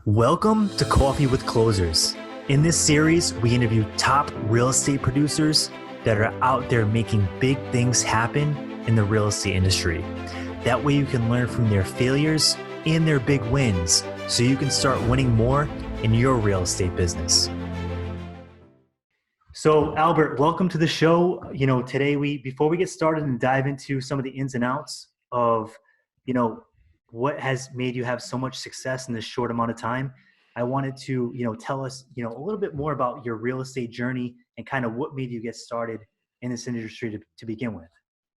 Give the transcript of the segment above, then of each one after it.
Welcome to Coffee with Closers. In this series, we interview top real estate producers that are out there making big things happen in the real estate industry. That way you can learn from their failures and their big wins so you can start winning more in your real estate business. So Albert, welcome to the show. Today before we get started and dive into some of the ins and outs of, what has made you have so much success in this short amount of time, I wanted to, tell us, a little bit more about your real estate journey and kind of what made you get started in this industry to begin with.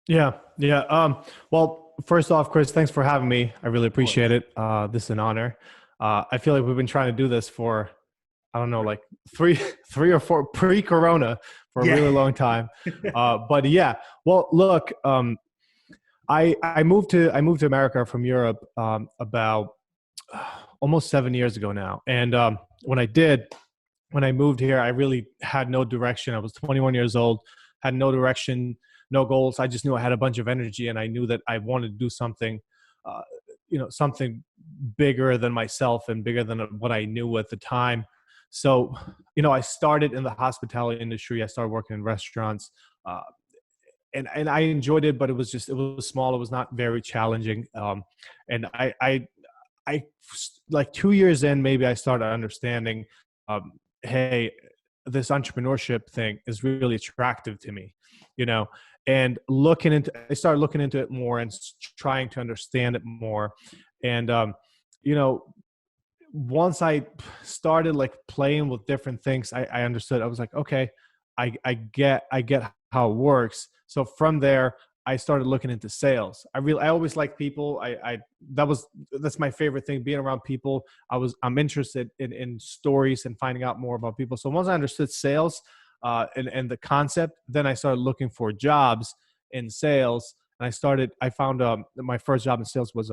Yeah. Well, first off, Chris, thanks for having me. I really appreciate it. This is an honor. I feel like we've been trying to do this for, I don't know, like three or four pre-corona for a really long time. But yeah, well, look, I moved to America from Europe about almost 7 years ago now. And when I moved here, I really had no direction. I was 21 years old, had no direction, no goals. I just knew I had a bunch of energy, and I knew that I wanted to do something, something bigger than myself and bigger than what I knew at the time. So, I started in the hospitality industry. I started working in restaurants. And I enjoyed it, but it was small. It was not very challenging. And I like 2 years in, maybe I started understanding, hey, this entrepreneurship thing is really attractive to me, and I started looking into it more and trying to understand it more. And, once I started like playing with different things, I understood. I was like, okay, I get how it works. So from there, I started looking into sales. I always liked people. That's my favorite thing, being around people. I'm interested in stories and finding out more about people. So once I understood sales and the concept, then I started looking for jobs in sales. And I found my first job in sales was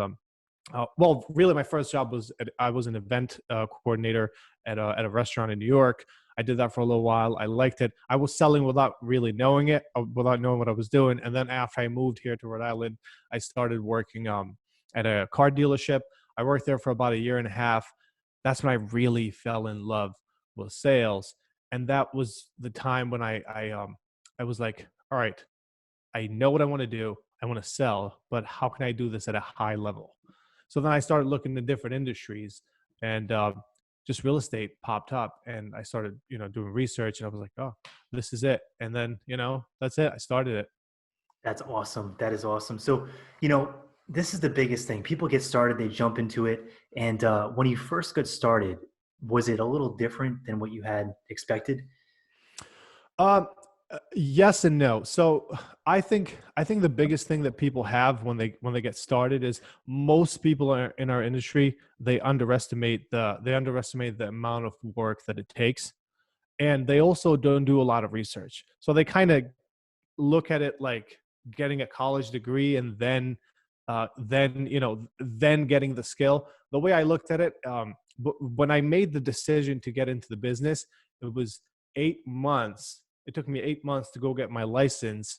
really my first job was I was an event coordinator at a restaurant in New York. I did that for a little while. I liked it. I was selling without really knowing it, without knowing what I was doing. And then after I moved here to Rhode Island, I started working at a car dealership. I worked there for about a year and a half. That's when I really fell in love with sales. And that was the time when I was like, all right, I know what I want to do. I want to sell, but how can I do this at a high level? So then I started looking at different industries, and just real estate popped up, and I started, doing research, and I was like, oh, this is it. And then, that's it. I started it. That's awesome. That is awesome. So, this is the biggest thing. People get started, they jump into it. And when you first got started, was it a little different than what you had expected? Yes and no. So I think the biggest thing that people have when they get started is most people in our industry, they underestimate the amount of work that it takes, and they also don't do a lot of research. So they kind of look at it like getting a college degree and then getting the skill. The way I looked at it, when I made the decision to get into the business, it was 8 months. It took me 8 months to go get my license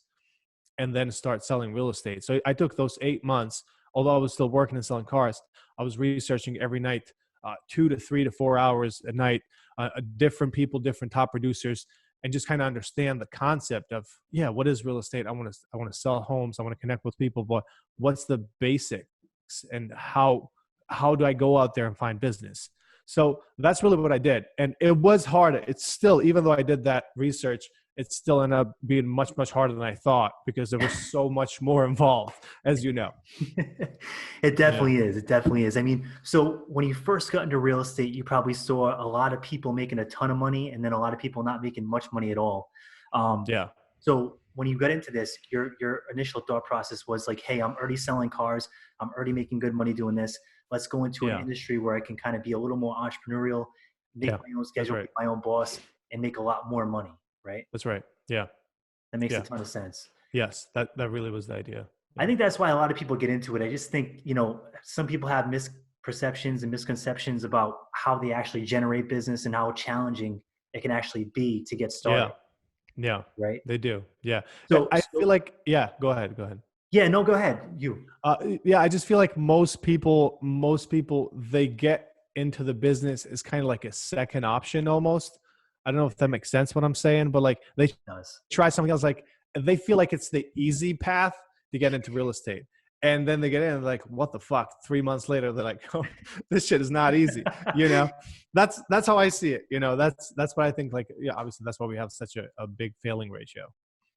and then start selling real estate. So I took those 8 months, although I was still working and selling cars. I was researching every night, 2 to 3 to 4 hours a night, different people, different top producers, and just kind of understand the concept of, what is real estate? I want to sell homes. I want to connect with people, but what's the basics and how do I go out there and find business? So that's really what I did. And it was hard. It's still, even though I did that research, it still ended up being much, much harder than I thought because there was so much more involved, as you know. It definitely is. It definitely is. I mean, so when you first got into real estate, you probably saw a lot of people making a ton of money and then a lot of people not making much money at all. So when you got into this, your initial thought process was like, hey, I'm already selling cars. I'm already making good money doing this. Let's go into an industry where I can kind of be a little more entrepreneurial, make my own schedule, be my own boss, and make a lot more money, right? That's right. Yeah. That makes a ton of sense. Yes, that really was the idea. I think that's why a lot of people get into it. I just think, some people have misperceptions and misconceptions about how they actually generate business and how challenging it can actually be to get started. Yeah. Right. They do. Yeah. So I feel like, go ahead. Yeah, no, go ahead. You. I just feel like most people, they get into the business is kind of like a second option almost. I don't know if that makes sense what I'm saying, but like they It does. try something else, like they feel like it's the easy path to get into real estate. And then they get in like, what the fuck? 3 months later, they're like, oh, this shit is not easy. You know, that's how I see it. You know, that's what I think. Like, yeah, obviously that's why we have such a big failing ratio.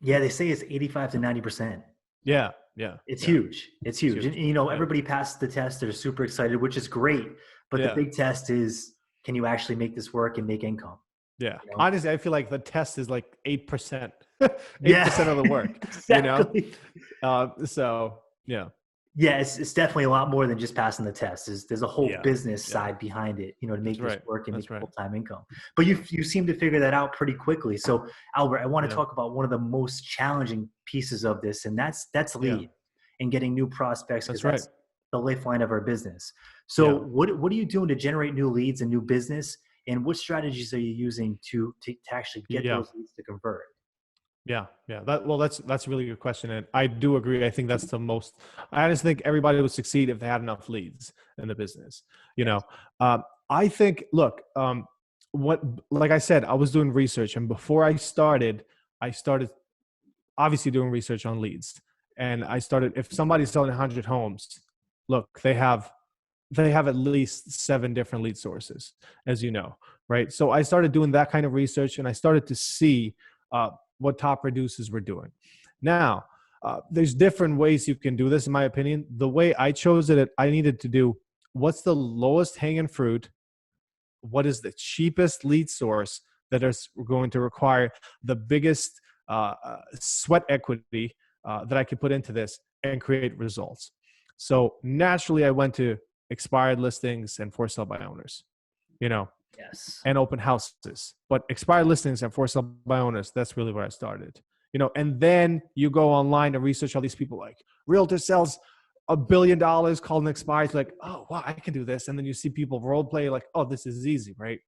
Yeah, they say it's 85 to 90%. Yeah, yeah, It's yeah. huge. It's It's huge. huge. And, Yeah, everybody passes the test. They're super excited, which is great. But the yeah, big test is, can you actually make this work and make income? yeah. You know? Honestly, I feel like the test is like 8%, Yeah, 8% of the work. You know, exactly. so yeah, Yeah, it's definitely a lot more than just passing the test. There's a whole yeah, business yeah. side behind it, to That's make this right. work and make That's right. full-time income. But you seem to figure that out pretty quickly. So Albert, I want to Yeah, talk about one of the most challenging pieces of this, and that's yeah. lead and getting new prospects, because That's right. that's the lifeline of our business. So Yeah, what are you doing to generate new leads and new business? And what strategies are you using to actually get yeah. those leads to convert? Yeah, yeah. That's a really good question, and I do agree. I think that's the most. I just think everybody would succeed if they had enough leads in the business. You Yes. know, I think. Look, what like I said, I was doing research, and before I started obviously doing research on leads, and I started. If somebody's selling 100 homes, look, they have at least 7 different lead sources, as you know, right? So I started doing that kind of research, and I started to see what top producers were doing. Now, there's different ways you can do this, in my opinion. The way I chose it, I needed to do what's the lowest hanging fruit, what is the cheapest lead source that is going to require the biggest sweat equity that I could put into this and create results. So naturally, I went to expired listings and for sale by owners, you know, Yes. and open houses. But expired listings and for sale by owners, that's really where I started. And then you go online and research all these people like Realtor sells $1 billion, called an expired, like, oh wow, I can do this. And then you see people role play like, oh, this is easy, right?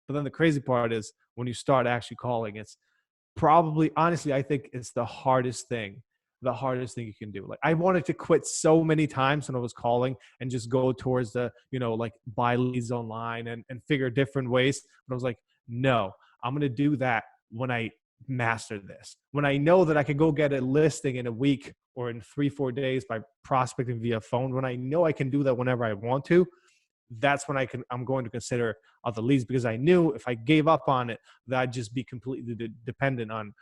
But then the crazy part is when you start actually calling, it's probably, honestly, I think it's the hardest thing you can do. Like I wanted to quit so many times when I was calling and just go towards the, like buy leads online and figure different ways. But I was like, no, I'm going to do that when I master this. When I know that I can go get a listing in a week or in 3-4 days by prospecting via phone, when I know I can do that whenever I want to, that's when I'm going to consider other leads, because I knew if I gave up on it, that I'd just be completely dependent on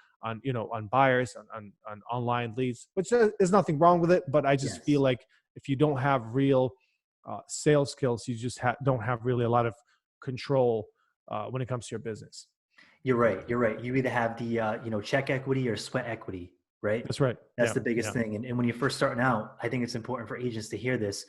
buyers, on online leads, which there's nothing wrong with it. But I just feel Yes. like if you don't have real sales skills, you just don't have really a lot of control when it comes to your business. You're right. You're right. You either have the check equity or sweat equity, right? That's right. That's Yeah. the biggest Yeah. thing. And when you're first starting out, I think it's important for agents to hear this.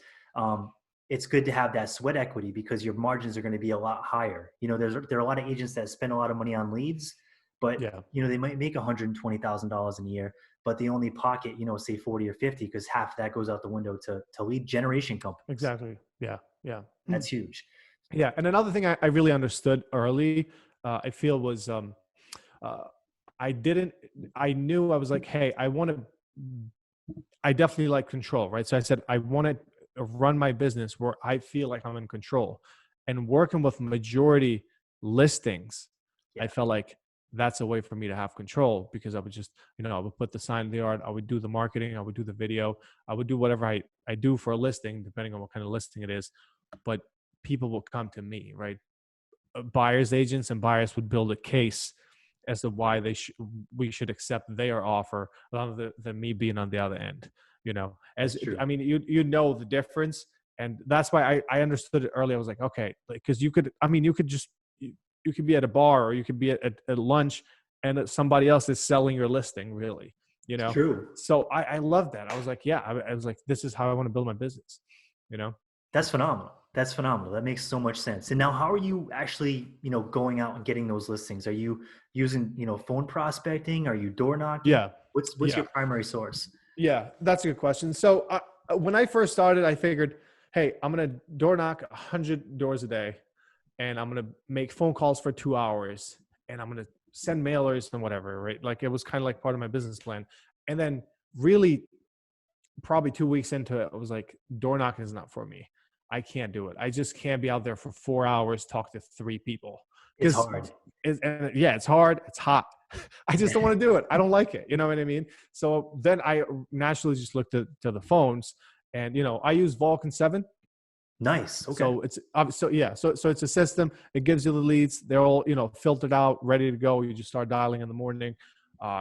It's good to have that sweat equity because your margins are going to be a lot higher. There are a lot of agents that spend a lot of money on leads, but Yeah. they might make $120,000 a year, but they only pocket say 40 or 50 because half that goes out the window to lead generation companies. Exactly. Yeah. Yeah. That's huge. Yeah. And another thing I really understood early, I feel was uh, I knew, I was like, hey, I definitely like control, right? So I said, I want to run my business where I feel like I'm in control, and working with majority listings. I Yeah. felt like that's a way for me to have control, because I would just, I would put the sign in the yard. I would do the marketing. I would do the video. I would do whatever I do for a listing, depending on what kind of listing it is. But people will come to me, right? Buyers agents and buyers would build a case as to why we should accept their offer rather than me being on the other end. That's As true. I mean, you know the difference, and that's why I understood it early. I was like, okay, because you could just you could be at a bar, or you could be at lunch, and somebody else is selling your listing, really. It's true. So I love that. I was like, yeah, I was like, this is how I want to build my business. That's phenomenal. That's phenomenal. That makes so much sense. And now how are you actually, going out and getting those listings? Are you using, phone prospecting? Are you door knocking? Yeah, What's yeah. your primary source? Yeah, that's a good question. So when I first started, I figured, hey, I'm going to door knock 100 doors a day, and I'm going to make phone calls for 2 hours, and I'm going to send mailers and whatever, right? Like it was kind of like part of my business plan. And then really probably 2 weeks into it, I was like, door knocking is not for me. I can't do it. I just can't be out there for 4 hours, talk to three people. It's Because hard. yeah, it's hard. It's hot. I just don't Yeah. want to do it. I don't like it. You know what I mean? So then I naturally just looked to the phones, and I use Vulcan 7. Nice. Okay. So it's so yeah, so it's a system. It gives you the leads. They're all filtered out, ready to go. You just start dialing in the morning.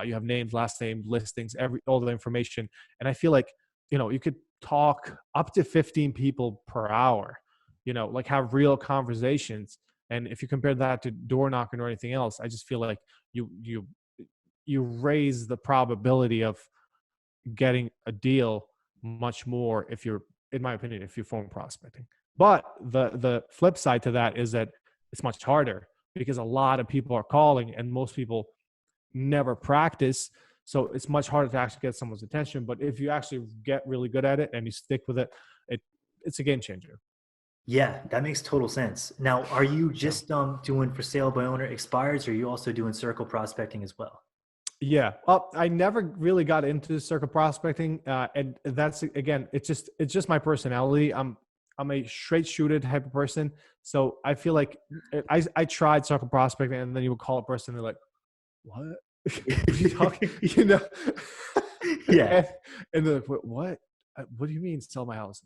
You have names, last name, listings, all the information. And I feel like you could talk up to 15 people per hour. Like have real conversations. And if you compare that to door knocking or anything else, I just feel like you raise the probability of getting a deal much more if you're, in my opinion, if you're phone prospecting. But the flip side to that is that it's much harder because a lot of people are calling and most people never practice. So it's much harder to actually get someone's attention. But if you actually get really good at it and you stick with it, it's a game changer. Yeah, that makes total sense. Now, are you Yeah. just doing for sale by owner expires, or are you also doing circle prospecting as well? Yeah. Well, I never really got into circuit prospecting, and that's again, it's just my personality. I'm a straight shooter type of person, so I feel like I tried circuit prospecting, and then you would call a person, they're like, "What? What are you talking?" Yeah. and, and they're like, "What? What do you mean sell my house?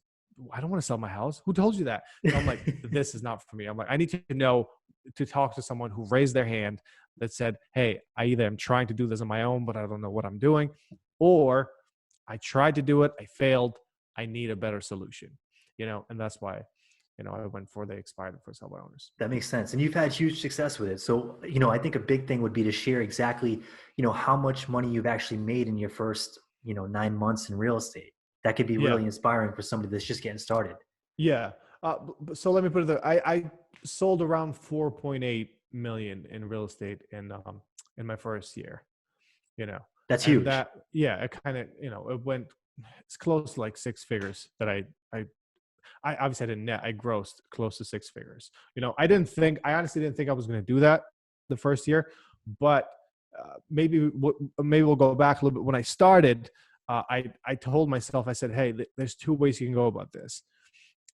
I don't want to sell my house. Who told you that?" So I'm like, "This is not for me." I'm like, I need to know to talk to someone who raised their hand that said, "Hey, I either am trying to do this on my own, but I don't know what I'm doing, or I tried to do it, I failed. I need a better solution." And that's why, I went for the expired for sell by owners. That makes sense. And you've had huge success with it. So, I think a big thing would be to share exactly, how much money you've actually made in your first, 9 months in real estate. That could be Yeah, really inspiring for somebody that's just getting started. yeah. So let me put it there. I sold around 4.8 million in real estate in my first year. You know, That's and huge. that yeah, it kind of it went. It's close to like six figures that I obviously I didn't net. I grossed close to six figures. I honestly didn't think I was going to do that the first year, but maybe we'll go back a little bit. When I started, I told myself, I said, hey, there's two ways you can go about this.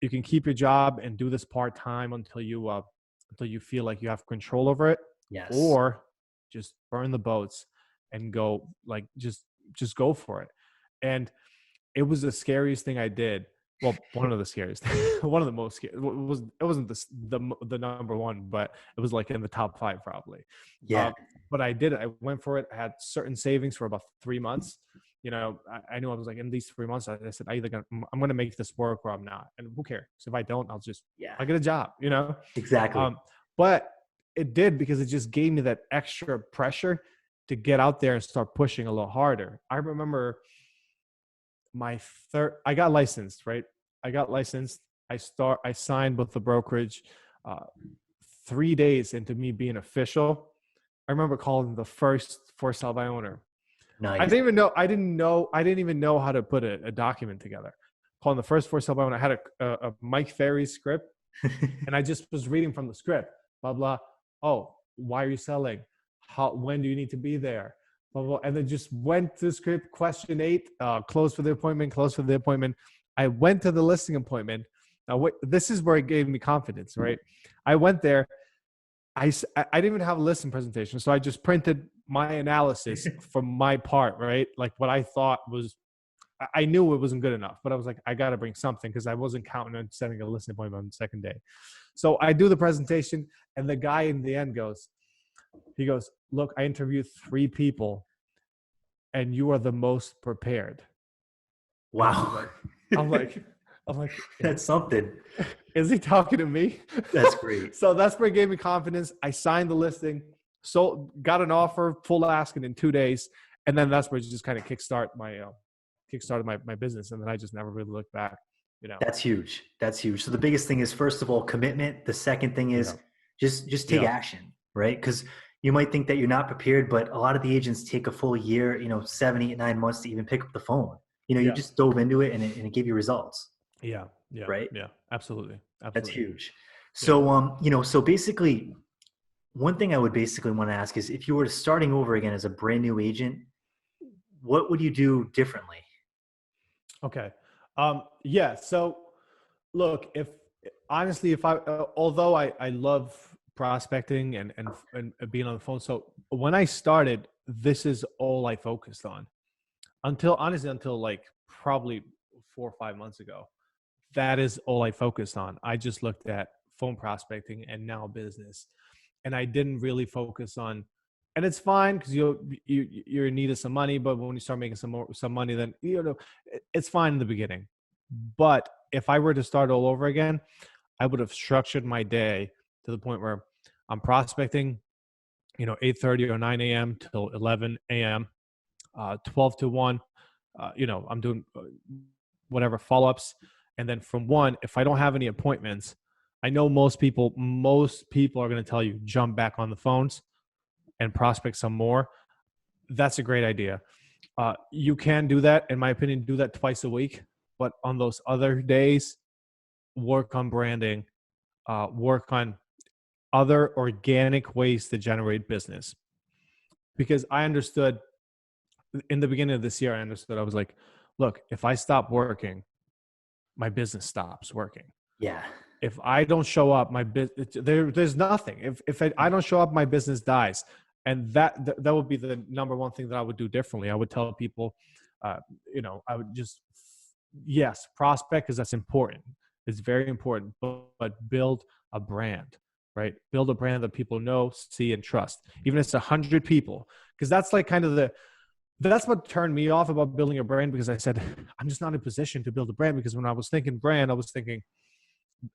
You can keep your job and do this part time until you feel like you have control over it, Yes. or just burn the boats and go like just go for it. And it was the scariest thing I did. Well, one of the scariest, one of the most scary. It wasn't the number one, but it was like in the top five probably. Yeah. Uh, but I did it. I went for it. I had certain savings for about 3 months. I knew I was like in these 3 months. I said I'm gonna make this work or I'm not, and who cares? If I don't, Yeah. I'll get a job. Exactly. But it did because it just gave me that extra pressure to get out there and start pushing a little harder. I remember I got licensed, right? I got licensed. I signed with the brokerage 3 days into me being official. I remember calling the first for sale by owner. Nice. I didn't even know how to put a document together. Calling the first for sale by owner. I had a Mike Ferry script and I just was reading from the script, blah, blah. Oh, why are you selling? When do you need to be there? Blah, blah. And then just went to the script, question 8, close for the appointment. I went to the listing appointment. Now, this is where it gave me confidence, right? I went there. I didn't even have a listing presentation. So I just printed my analysis from my part, right? Like what I thought was, I knew it wasn't good enough, but I was like, I got to bring something because I wasn't counting on setting a listing appointment on the second day. So I do the presentation and the guy in the end goes, look, I interviewed 3 people and you are the most prepared. And Wow. I'm like, That's something. is he talking to me? That's great. So that's where it gave me confidence. I signed the listing, so got an offer, full asking in 2 days. And then that's where it just kind of kickstarted my business. And then I just never really looked back, That's huge. That's huge. So the biggest thing is, first of all, commitment. The second thing is Yeah. just take Yeah. action, right? Because you might think that you're not prepared, but a lot of the agents take a full year, 7, 8, 9 months to even pick up the phone. You Yeah. just dove into it and it gave you results, Yeah. Yeah. right? Yeah. Absolutely. That's Absolutely. huge. Yeah. So, so basically, one thing I would basically want to ask is, if you were starting over again as a brand new agent, what would you do differently? Okay. Yeah. So Look, if honestly, if I, although I love prospecting and being on the phone. So when I started, this is all I focused on until honestly, until like probably 4 or 5 months ago. That is all I focused on. I just looked at phone prospecting and now business, and I didn't really focus on. And it's fine because you're in need of some money, but when you start making some money, then it's fine in the beginning. But if I were to start all over again, I would have structured my day to the point where I'm prospecting, 8:30 or 9 a.m. till 11 a.m., 12 to 1. I'm doing whatever follow-ups. And then from 1, if I don't have any appointments, I know most people are going to tell you jump back on the phones and prospect some more. That's a great idea. You can do that, in my opinion, do that twice a week. But on those other days, work on branding, work on other organic ways to generate business. Because I understood in the beginning of this year, I was like, look, if I stop working, my business stops working. Yeah. If I don't show up, there's nothing. If I don't show up, my business dies. And that would be the number one thing that I would do differently. I would tell people, I would just, yes, prospect, because that's important. It's very important, but build a brand, right? Build a brand that people know, see, and trust. Even if it's 100 people, because that's like kind of that's what turned me off about building a brand, because I said, I'm just not in a position to build a brand, because when I was thinking brand, I was thinking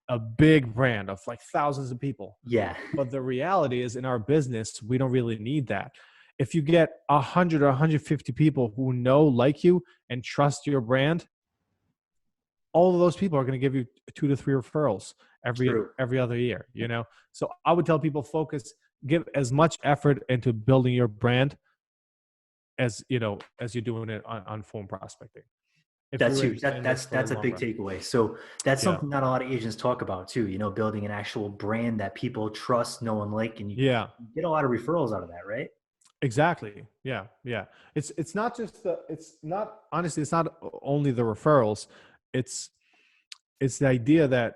a big brand of like thousands of people. Yeah. But the reality is, in our business, we don't really need that. If you get 100 or 150 people who know, like you, and trust your brand, all of those people are going to give you 2 to 3 referrals every other year, So I would tell people, give as much effort into building your brand as you're doing it on phone prospecting. If That's you're huge. in this for the That's a long big run. takeaway. So that's Yeah. something not a lot of agents talk about too, building an actual brand that people trust, know, and like, and you Yeah. get a lot of referrals out of that, right? Exactly. Yeah. Yeah. It's not just it's not, honestly, it's not only the referrals. It's the idea that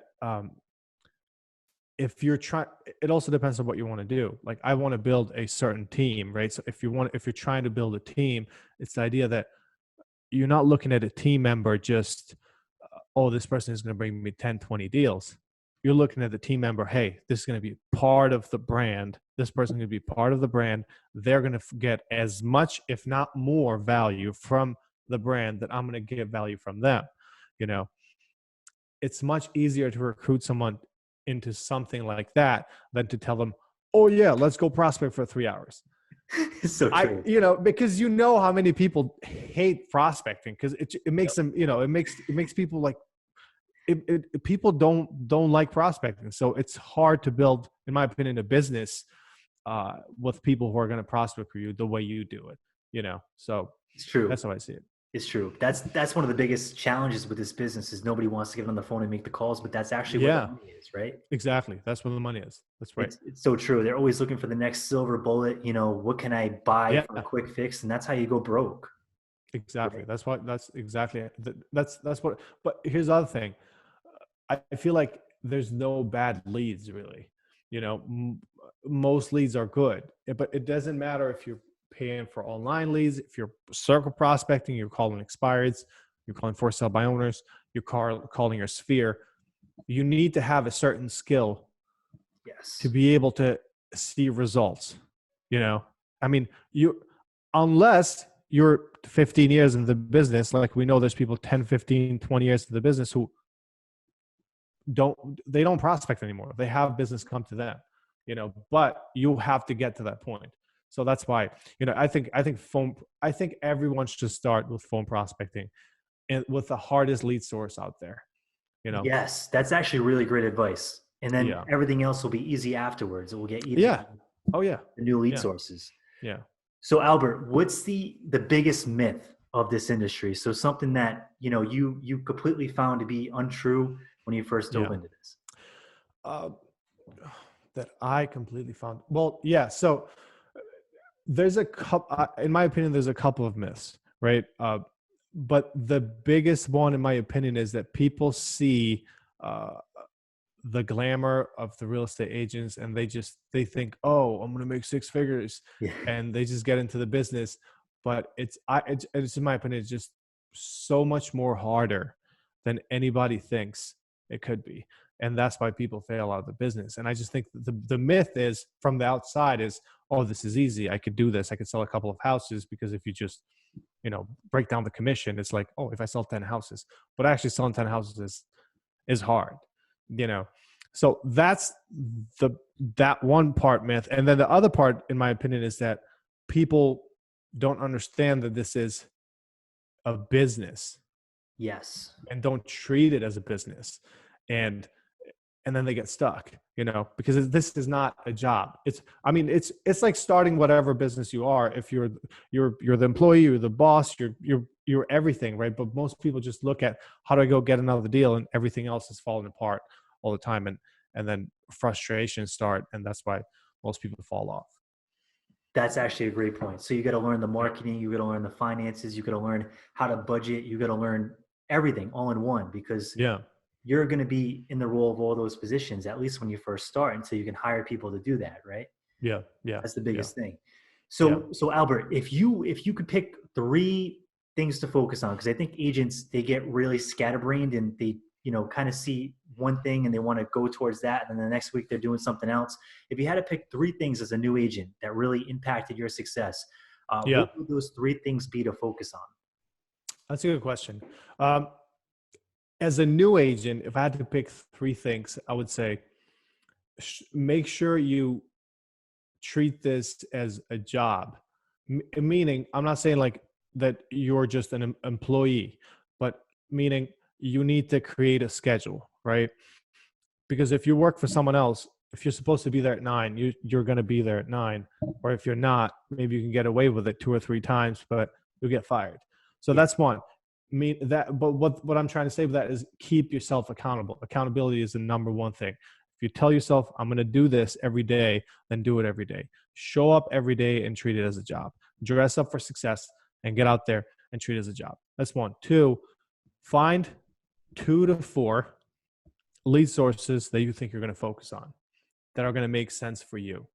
if you're trying, it also depends on what you want to do. Like, I want to build a certain team, right? So if you're trying to build a team, it's the idea that you're not looking at a team member just, oh, this person is going to bring me 10, 20 deals. You're looking at the team member, hey, this is going to be part of the brand. This person is going to be part of the brand. They're going to get as much, if not more, value from the brand that I'm going to get value from them. It's much easier to recruit someone into something like that than to tell them, oh yeah, let's go prospect for 3 hours. It's so true. Because how many people hate prospecting, because it makes them, it makes people like, people don't like prospecting. So it's hard to build, in my opinion, a business with people who are going to prospect for you the way you do it. So It's true. that's how I see it. It's true. That's one of the biggest challenges with this business is nobody wants to get on the phone and make the calls, but that's actually where the Yeah, money is, right? exactly. That's where the money is. That's right. It's so true. They're always looking for the next silver bullet. What can I buy Yeah, for a quick fix? And that's how you go broke. exactly. Right? That's exactly, that's what, but here's the other thing. I feel like there's no bad leads, really. Most leads are good, but it doesn't matter if you're paying for online leads, if you're circle prospecting, you're calling expireds, you're calling for sale by owners, you're calling your sphere. You need to have a certain skill to Yes. be able to see results. I mean, unless you're 15 years in the business, like we know there's people 10, 15, 20 years in the business who don't prospect anymore. They have business come to them, but you have to get to that point. So that's why, I think everyone should start with phone prospecting and with the hardest lead source out there. Yes, that's actually really great advice. And then Yeah. everything else will be easy afterwards. It will get easier. Yeah. Oh yeah. The new lead Yeah. sources. Yeah. So Albert, what's the biggest myth of this industry? So something that, you completely found to be untrue when you first dove Yeah. into this. That I completely found. Well, yeah. So there's a couple, in my opinion, there's a couple of myths, right? But the biggest one, in my opinion, is that people see uh, the glamour of the real estate agents, and they think, oh, I'm going to make six figures, Yeah. and they just get into the business. But it's in my opinion, it's just so much more harder than anybody thinks it could be. And that's why people fail out of the business. And I just think the myth is from the outside is, oh, this is easy. I could do this. I could sell a couple of houses, because if you just, break down the commission, it's like, oh, if I sell 10 houses, but actually selling 10 houses is hard, you know? So that's the, that one part myth. And then the other part, in my opinion, is that people don't understand that this is a business Yes. and don't treat it as a business. And then they get stuck, because this is not a job. It's like starting whatever business you are. If you're the employee, you're the boss, you're everything, right? But most people just look at, how do I go get another deal, and everything else is falling apart all the time, and then frustrations start, and that's why most people fall off. That's actually a great point. So you got to learn the marketing, you got to learn the finances, you got to learn how to budget, you got to learn everything all in one, because Yeah, you're going to be in the role of all those positions, at least when you first start, until you can hire people to do that, right? yeah, yeah, That's the yeah, biggest thing. yeah, So Albert, if you could pick three things to focus on, because I think agents, they get really scatterbrained, and they kind of see one thing and they want to go towards that, and then the next week they're doing something else. If you had to pick three things as a new agent that really impacted your success, yeah. what would those three things be to focus on? That's a good question. Um, as a new agent, if I had to pick three things, I would say, make sure you treat this as a job. Meaning, I'm not saying like that you're just an employee, but meaning you need to create a schedule, right? Because if you work for someone else, if you're supposed to be there at 9, you're going to be there at 9. Or if you're not, maybe you can get away with it 2 or 3 times, but you'll get fired. So Yeah. that's one. But what I'm trying to say with that is, keep yourself accountable. Accountability is the number one thing. If you tell yourself, I'm going to do this every day, then do it every day. Show up every day and treat it as a job. Dress up for success and get out there and treat it as a job. That's one. Two, find 2 to 4 lead sources that you think you're going to focus on, that are going to make sense for you,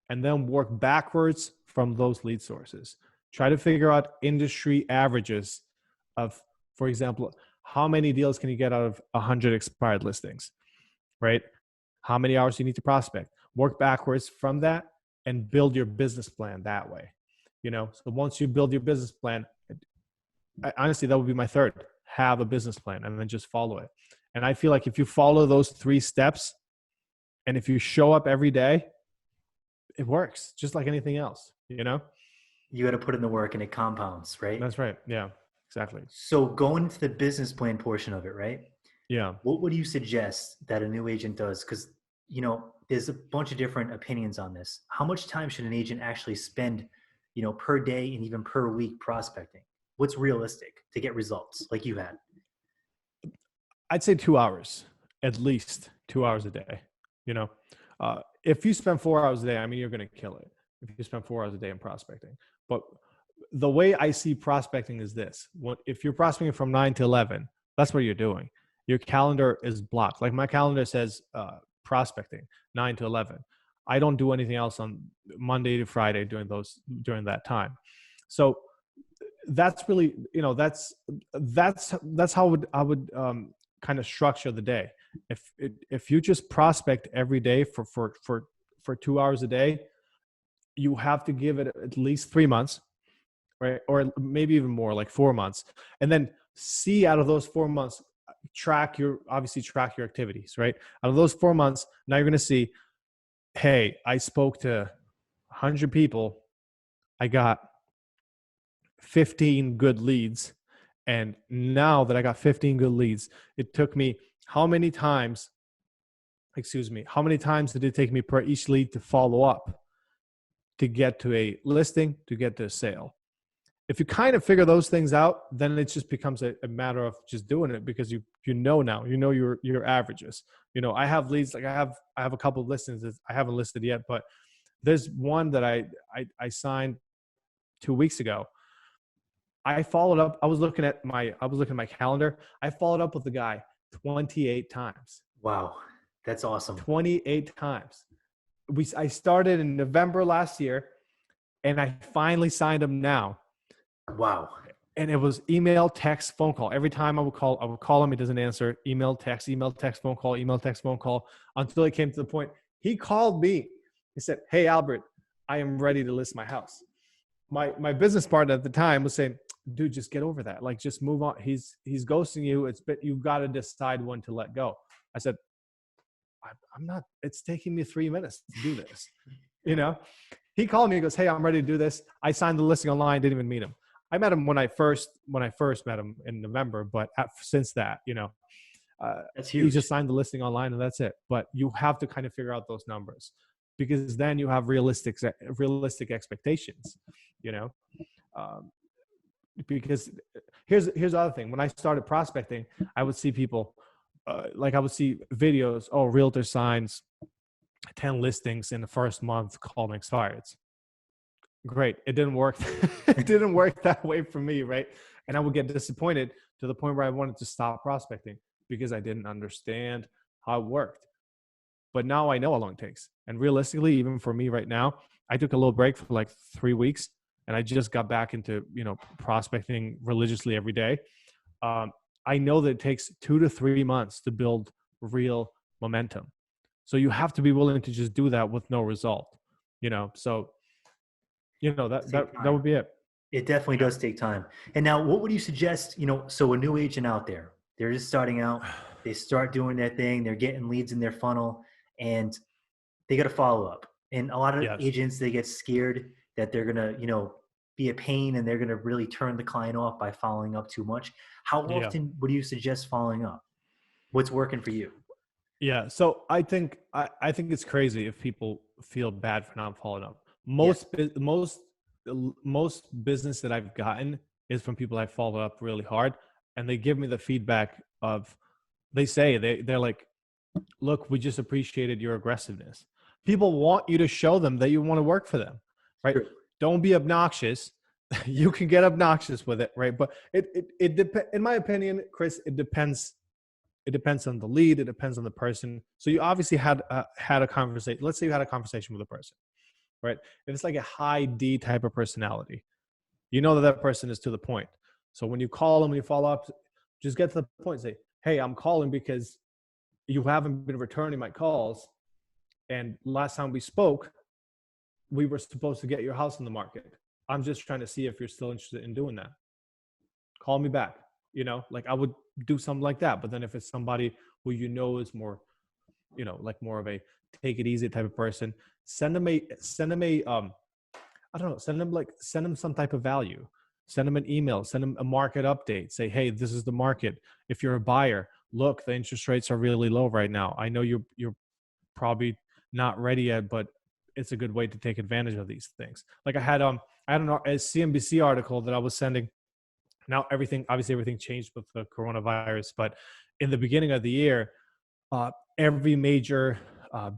and then work backwards from those lead sources. Try to figure out industry averages of, for example, how many deals can you get out of 100 expired listings, right? How many hours do you need to prospect? Work backwards from that and build your business plan that way. So once you build your business plan, honestly, that would be my third. Have a business plan and then just follow it. And I feel like if you follow those 3 steps, and if you show up every day, it works just like anything else, You got to put in the work and it compounds, right? That's right. Yeah, exactly. So going into the business plan portion of it, right? Yeah. What would you suggest that a new agent does? Because, there's a bunch of different opinions on this. How much time should an agent actually spend, per day and even per week prospecting? What's realistic to get results like you had? I'd say 2 hours, at least 2 hours a day. If you spend 4 hours a day, you're going to kill it. If you spend 4 hours a day in prospecting. But the way I see prospecting is this: if you're prospecting from 9 to 11, that's what you're doing. Your calendar is blocked. Like my calendar says, prospecting 9 to 11. I don't do anything else on Monday to Friday during that time. So that's really, that's how I would kind of structure the day. If you just prospect every day for 2 hours a day, you have to give it at least 3 months, right? Or maybe even more, like 4 months. And then see, out of those 4 months, track your activities, right? Out of those 4 months, now you're going to see, hey, I spoke to 100 people. I got 15 good leads. And now that I got 15 good leads, it took me how many times did it take me per each lead to follow up to get to a listing, to get to a sale? If you kind of figure those things out, then it just becomes a matter of just doing it, because you now your averages. I have leads, like I have a couple of listings that I haven't listed yet, but there's one that I signed 2 weeks ago. I followed up. I was looking at my calendar. I followed up with the guy 28 times. Wow. That's awesome. 28 times. I started in November last year, and I finally signed them now. Wow. And it was email, text, phone call. Every time I would call him, he doesn't answer. Email, text, phone call, email, text, phone call, until it came to the point. He called me. He said, "Hey, Albert, I am ready to list my house." My business partner at the time was saying, "Dude, just get over that. Like, just move on. He's ghosting you. You've got to decide when to let go." I said, I'm not, it's taking me 3 minutes to do this. You know, he called me, he goes, "Hey, I'm ready to do this." I signed the listing online, didn't even meet him. I met him when I first met him in November, but since that, That's he huge. just signed the listing online and that's it. But you have to kind of figure out those numbers, because then you have realistic expectations, you know. Because here's the other thing. When I started prospecting, I would see people, I would see videos. Oh, realtor signs 10 listings in the first month, call them expireds. Great. It didn't work. It didn't work that way for me, right? And I would get disappointed to the point where I wanted to stop prospecting because I didn't understand how it worked. But now I know how long it takes. And realistically, even for me right now, I took a little break for like 3 weeks, and I just got back into, prospecting religiously every day. I know that it takes 2 to 3 months to build real momentum. So you have to be willing to just do that with no result, So, that would be it. It definitely does take time. And now, what would you suggest? So a new agent out there, they're just starting out, they start doing their thing, they're getting leads in their funnel, and they got to follow up. And a lot of Yes. agents, they get scared that they're gonna, be a pain, and they're gonna really turn the client off by following up too much. How Yeah. often would you suggest following up? What's working for you? Yeah. So I think it's crazy if people feel bad for not following up. Yeah, Most business that I've gotten is from people I follow up really hard, and they give me the feedback of, they're like, "Look, we just appreciated your aggressiveness." People want you to show them that you want to work for them, right? true. Don't be obnoxious. You can get obnoxious with it, right? But it depends. In my opinion, Chris, it depends. It depends on the lead. It depends on the person. So you obviously had a conversation. Let's say you had a conversation with a person, right? If it's like a high D type of personality, you know that person is to the point. So when you call them, when you follow up, just get to the point. Say, "Hey, I'm calling because you haven't been returning my calls. And last time we spoke, we were supposed to get your house on the market. I'm just trying to see if you're still interested in doing that. Call me back." Like I would do something like that. But then if it's somebody who is more, like more of a take it easy type of person, send them I don't know, send them some type of value. Send them an email, send them a market update. Say, "Hey, this is the market. If you're a buyer, look, the interest rates are really low right now. I know you're probably not ready yet, but it's a good way to take advantage of these things." Like I had a CNBC article that I was sending. Now everything changed with the coronavirus, but in the beginning of the year, every major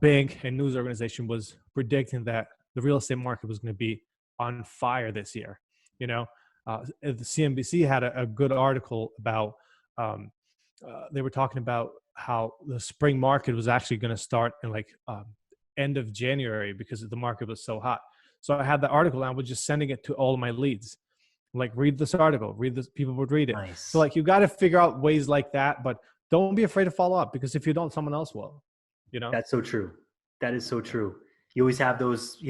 bank and news organization was predicting that the real estate market was going to be on fire this year. The CNBC had a good article about, they were talking about how the spring market was actually going to start in end of January because the market was so hot. So I had the article and I was just sending it to all of my leads. Like, read this article, read this, people would read it. So Nice. like, you got to figure out ways like that, but don't be afraid to follow up, because if you don't, someone else will, That's so true. That is so true. You always have those,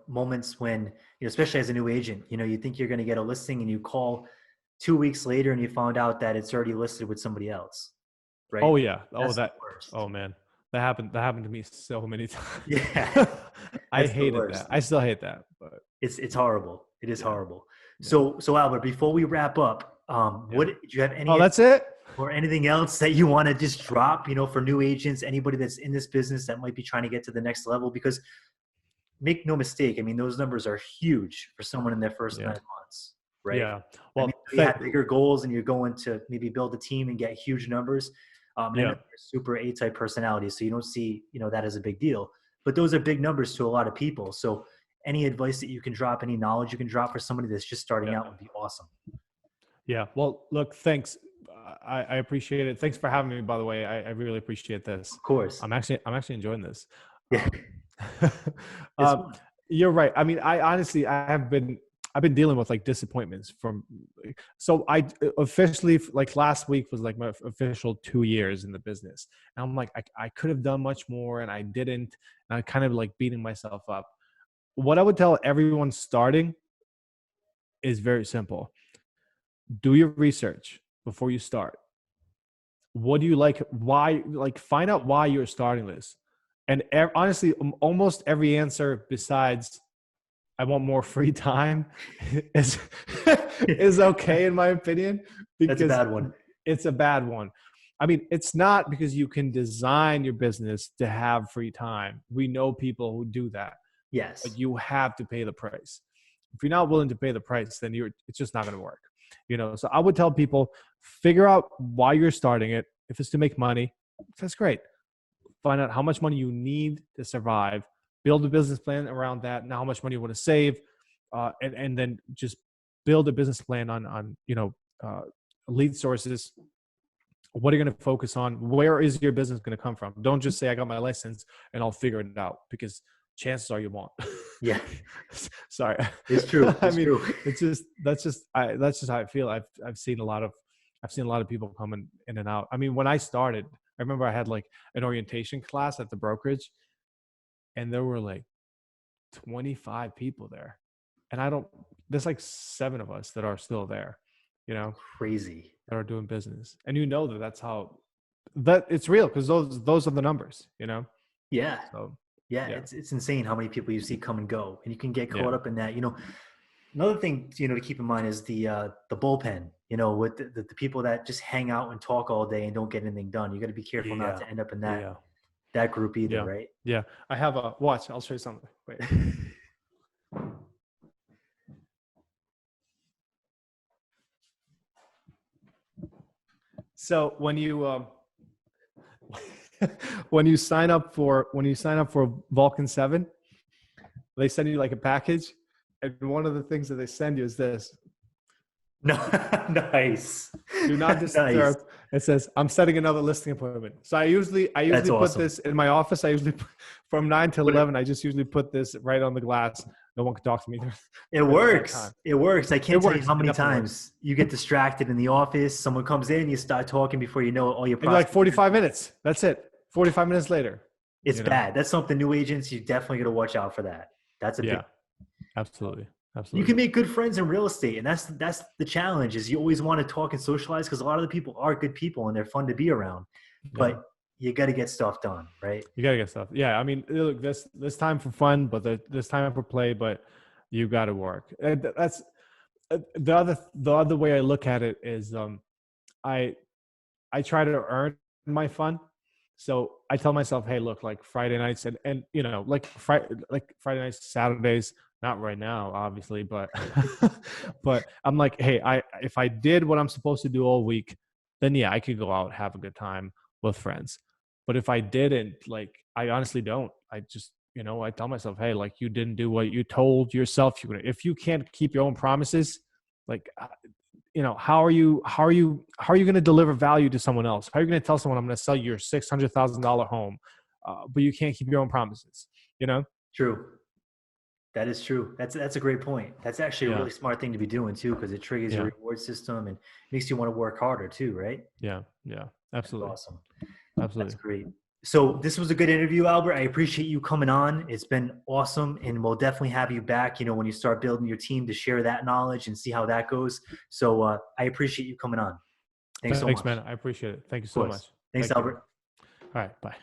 moments when, especially as a new agent, you think you're going to get a listing and you call 2 weeks later and you found out that it's already listed with somebody else. Right. Oh yeah. That's the worst. Oh man, that happened to me so many Yeah. times. I That's the hated worst. that. I still hate that, but It's horrible. It is yeah, horrible. yeah, So Albert, before we wrap up, yeah. do you have Oh, any that's it. or anything else that you want to just drop, for new agents, anybody that's in this business that might be trying to get to the next level? Because make no mistake, I mean, those numbers are huge for someone in their first Yeah, 9 months, right? yeah. I mean, Well, you have bigger goals and you're going to maybe build a team and get huge numbers. And I know yeah, you're super A-type personality, so you don't see, that as a big deal. But those are big numbers to a lot of people. So any advice that you can drop, any knowledge you can drop for somebody that's just starting yeah. out would be awesome. Yeah. Well, look, thanks. I appreciate it. Thanks for having me, by the way. I really appreciate this. Of course. I'm actually enjoying this. Yeah. Um, It's uh, fun. you're right. I mean, I've been dealing with like disappointments so I officially, like last week was like my official 2 years in the business. And I'm like, I could have done much more and I didn't. And I kind of like beating myself up. What I would tell everyone starting is very simple. Do your research before you start. What do you like? Why? Like, find out why you're starting this. And honestly, almost every answer besides I want more free time is is okay in my opinion, That's a because bad one. it's a bad one. I mean, it's not because you can design your business to have free time. We know people who do that, but Yes. you have to pay the price. If you're not willing to pay the price, then it's just not going to work. So I would tell people, figure out why you're starting it. If it's to make money, that's great. Find out how much money you need to survive, build a business plan around that, and how much money you want to save, and then just build a business plan on lead sources. What are you going to focus on? Where is your business going to come from? Don't just say I got my license and I'll figure it out, because chances are you won't. Yeah. Sorry. It's true. I It's mean, true. that's just how I feel. I've seen a lot of people coming in and out. I mean, when I started, I remember I had like an orientation class at the brokerage, and there were like 25 people there. And there's like 7 of us that are still there, Crazy. that are doing business. And that's how that it's real, because those are the numbers. Yeah. So Yeah. yeah. It's insane how many people you see come and go, and you can get Yeah. caught up in that. Another thing, to keep in mind is the bullpen, with the people that just hang out and talk all day and don't get anything done. You got to be careful not Yeah. to end up in Yeah. that group either, Yeah. right? Yeah. I have a watch. I'll show you something. Wait. So when you sign up for Vulcan 7, they send you like a package, and one of the things that they send you is this. No, nice. Do not Nice. disturb. It says, I'm setting another listing appointment. So I usually That's put awesome. this in my office. I usually from 9 to But 11. I just usually put this right on the glass. No one can talk to me. it during that works. time. It works. I can't It tell you works. how It many definitely times works. you get distracted in the office. Someone comes in, you start talking before you know it, all your And like prospects. 45 minutes. That's it. 45 minutes later. It's bad. That's something new agents, you definitely got to watch out for that. That's a big. Yeah, absolutely. You can Absolutely. make good friends in real estate, and that's the challenge. Is you always want to talk and socialize, because a lot of the people are good people and they're fun to be around, Yeah. but you got to get stuff done, right? You gotta get stuff. Yeah. I mean, look, there's time for fun, but there's time for play, but you got to work. And that's the other way I look at it is, I try to earn my fun. So I tell myself, hey, look, like Friday nights and like Friday nights, Saturdays, not right now, obviously, but but I'm like, hey, if I did what I'm supposed to do all week, then yeah, I could go out, have a good time with friends. But if I didn't, like, I honestly don't. I just, I tell myself, hey, like, you didn't do what you told yourself you were gonna. If you can't keep your own promises, like, how are you going to deliver value to someone else? How are you going to tell someone I'm going to sell you your $600,000 home, but you can't keep your own promises? True. That is true. That's a great point. That's actually a Yeah. really smart thing to be doing too, because it triggers your Yeah. reward system and makes you want to work harder too, right? Yeah. Yeah. That's Absolutely. awesome. That's Absolutely. great. So this was a good interview, Albert. I appreciate you coming on. It's been awesome, and we'll definitely have you back, when you start building your team, to share that knowledge and see how that goes. So I appreciate you coming on. Thanks so Thanks, much. man. I appreciate it. Thank you Of so course. much. Thanks, Thank you. Albert. All right. Bye.